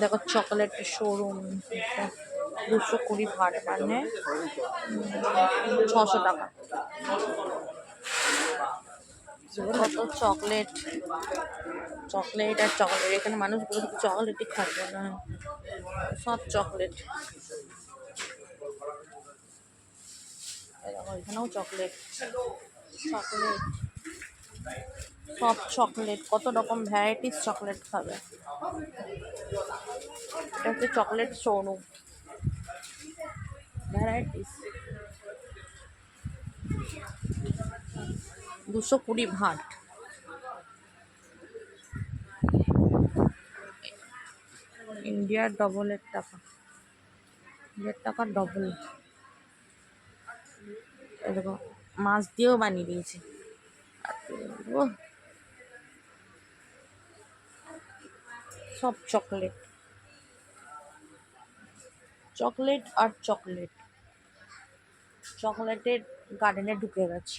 দেখো চকলেটের শোরুম, 220 ভাট মানে 600 টাকা। কত চকলেট, চকলেট আর চকলেট। এখানে মানুষগুলো শুধু চকলেটই খাবে না, সব চকলেট। এখানেও চকলেট, চকলেট, সব চকলেট। কত রকম ভ্যারাইটিস চকলেট খাবে। এটা হচ্ছে চকলেট শোরুম, ভ্যারাইটিস। 220 ভাট। ইন্ডিয়ার ডবলের টাকা, ইন্ডিয়ার টাকার ডবল। এরকম মাছ দিয়েও বানিয়ে দিয়েছে। সব চকলেট, চকলেট আর চকলেট। চকলেটের গার্ডেনে ঢুকে গেছে।